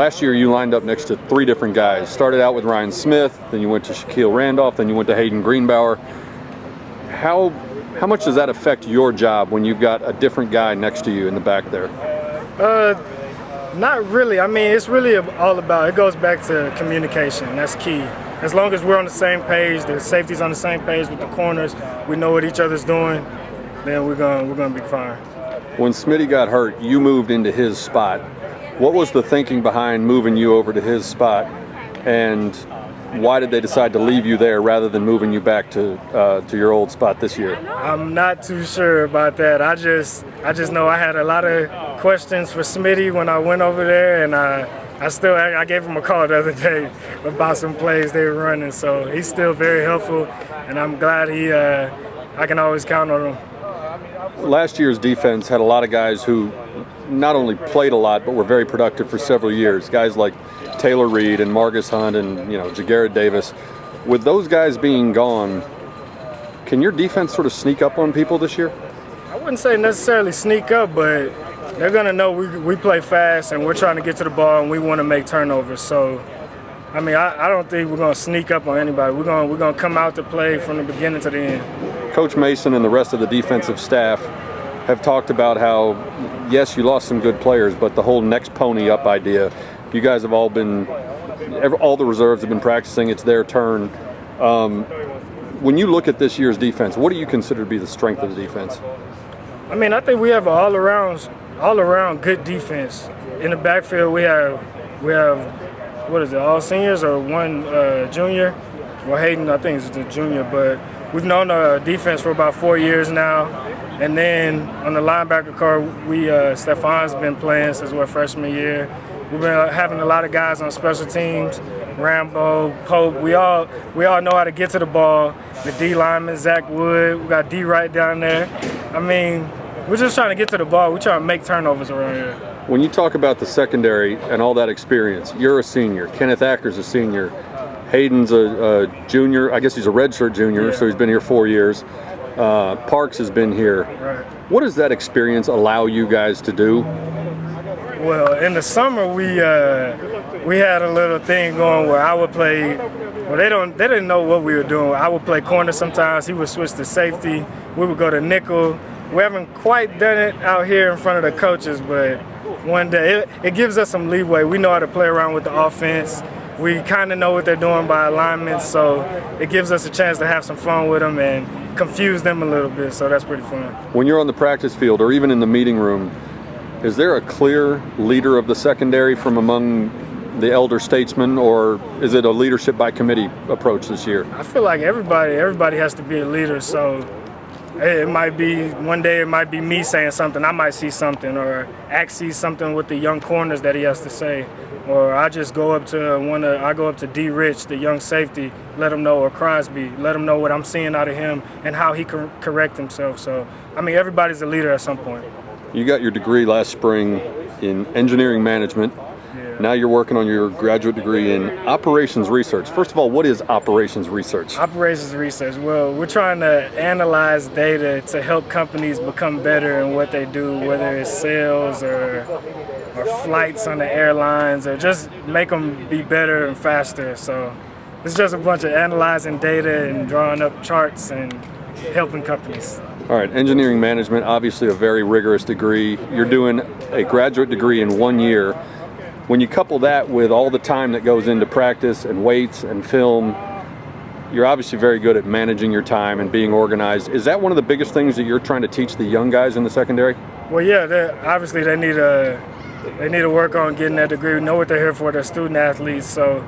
Last year you lined up next to 3 different guys. Started out with Ryan Smith, then you went to Shaquille Randolph, then you went to Hayden Greenbauer. How much does that affect your job when you've got a different guy next to you in the back there? Not really. I mean, it's really all about, it goes back to communication. That's key. As long as we're on the same page, the safety's on the same page with the corners, we know what each other's doing, then we're gonna be fine. When Smitty got hurt, you moved into his spot. What was the thinking behind moving you over to his spot, and why did they decide to leave you there rather than moving you back to your old spot this year? I'm not too sure about that. I just know I had a lot of questions for Smitty when I went over there, and I gave him a call the other day about some plays they were running. So he's still very helpful, and I'm glad I can always count on him. Last year's defense had a lot of guys who not only played a lot but were very productive for several years. Guys like Taylor Reed and Margus Hunt and Jagarrett Davis. With those guys being gone, can your defense sort of sneak up on people this year? I wouldn't say necessarily sneak up, but they're gonna know we play fast and we're trying to get to the ball and we want to make turnovers. So, I mean, I don't think we're gonna sneak up on anybody. We're gonna come out to play from the beginning to the end. Coach Mason and the rest of the defensive staff have talked about how, yes, you lost some good players, but the whole next pony up idea, you guys have all the reserves have been practicing. It's their turn. When you look at this year's defense, what do you consider to be the strength of the defense? I mean, I think we have an all around good defense. In the backfield, we have what is it, all seniors or one junior? Well, Hayden, I think, is the junior, but we've known the defense for about 4 years now. And then on the linebacker core, Stefan's been playing since freshman year. We've been having a lot of guys on special teams, Rambo, Pope. We all know how to get to the ball. The D lineman, Zach Wood, we got D right down there. I mean, we're just trying to get to the ball. We're trying to make turnovers around here. When you talk about the secondary and all that experience, you're a senior. Kenneth Acker's a senior. Hayden's a junior. I guess he's a redshirt junior, so he's been here 4 years. Parks has been here. Right. What does that experience allow you guys to do? Well, in the summer we had a little thing going where I would play. Well, they didn't know what we were doing. I would play corner sometimes. He would switch to safety. We would go to nickel. We haven't quite done it out here in front of the coaches, but one day it gives us some leeway. We know how to play around with the offense. We kind of know what they're doing by alignment, so it gives us a chance to have some fun with them and confuse them a little bit, so that's pretty fun. When you're on the practice field or even in the meeting room, is there a clear leader of the secondary from among the elder statesmen, or is it a leadership by committee approach this year? I feel like everybody has to be a leader, so it might be, one day it might be me saying something, I might see something, or Axe sees something with the young corners that he has to say. Or I just go up to D. Rich, the young safety, let him know, or Crosby, let him know what I'm seeing out of him and how he can correct himself. So, I mean, everybody's a leader at some point. You got your degree last spring in engineering management. Yeah. Now you're working on your graduate degree in operations research. First of all, what is operations research? Operations research, well, we're trying to analyze data to help companies become better in what they do, whether it's sales or flights on the airlines, or just make them be better and faster. So it's just a bunch of analyzing data and drawing up charts and helping companies. All right, engineering management, obviously a very rigorous degree. You're doing a graduate degree in 1 year. When you couple that with all the time that goes into practice and weights and film, you're obviously very good at managing your time and being organized. Is that one of the biggest things that you're trying to teach the young guys in the secondary? Well, yeah, obviously they need to work on getting that degree, know what they're here for, they're student athletes. So,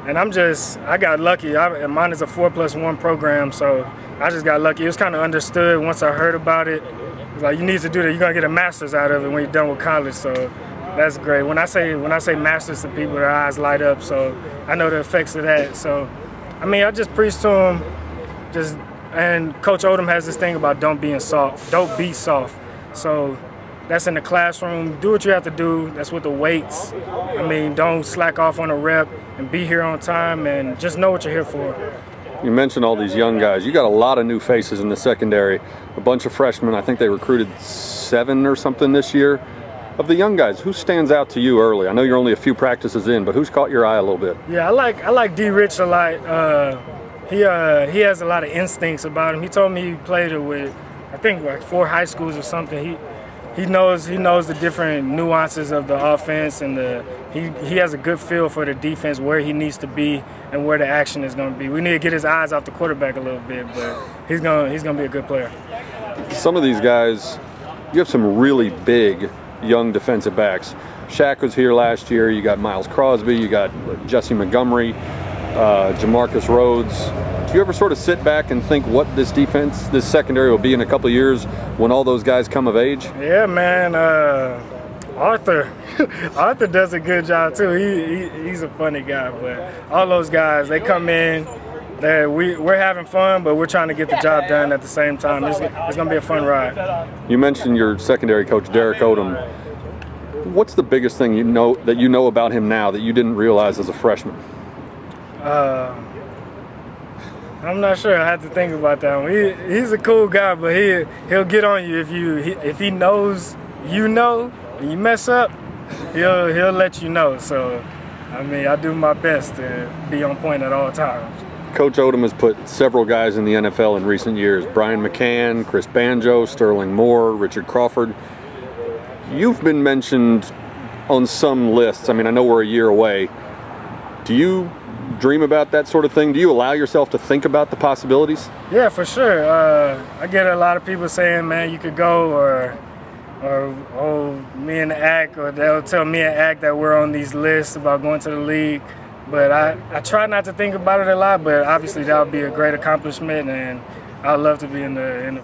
and I got lucky. Mine is a 4+1 program, so I just got lucky. It was kind of understood once I heard about it. It was like, you need to do that. You're gonna get a master's out of it when you're done with college. So that's great. When I say master's to people, their eyes light up. So I know the effects of that. So, I mean, I just preach to them. And Coach Odom has this thing about don't be soft. So that's in the classroom. Do what you have to do. That's with the weights. I mean, don't slack off on a rep and be here on time and just know what you're here for. You mentioned all these young guys. You got a lot of new faces in the secondary, a bunch of freshmen. I think they recruited 7 or something this year. Of the young guys, who stands out to you early? I know you're only a few practices in, but who's caught your eye a little bit? Yeah, I like D. Rich a lot. He has a lot of instincts about him. He told me he played it with, I think, like 4 high schools or something. He knows the different nuances of the offense, and he has a good feel for the defense, where he needs to be and where the action is going to be. We need to get his eyes off the quarterback a little bit, but he's gonna be a good player. Some of these guys, you have some really big young defensive backs. Shaq was here last year. You got Miles Crosby. You got Jesse Montgomery, Jamarcus Rhodes. Do you ever sort of sit back and think what this secondary will be in a couple of years when all those guys come of age? Yeah, man. Arthur does a good job too. He's a funny guy, but all those guys, they come in. We're having fun, but we're trying to get the job done at the same time. It's going to be a fun ride. You mentioned your secondary coach, Derek Odom. What's the biggest thing you know about him now that you didn't realize as a freshman? I'm not sure. I have to think about that one. He's a cool guy, but he'll get on you if he knows you know and you mess up. He'll let you know. So, I mean, I do my best to be on point at all times. Coach Odom has put several guys in the NFL in recent years. Brian McCann, Chris Banjo, Sterling Moore, Richard Crawford. You've been mentioned on some lists. I mean, I know we're a year away. Do you dream about that sort of thing? Do you allow yourself to think about the possibilities? Yeah, for sure. I get a lot of people saying, man, you could go, or oh, me and Ack, or they'll tell me and Ack that we're on these lists about going to the league. But I try not to think about it a lot, but obviously that would be a great accomplishment, and I'd love to be in the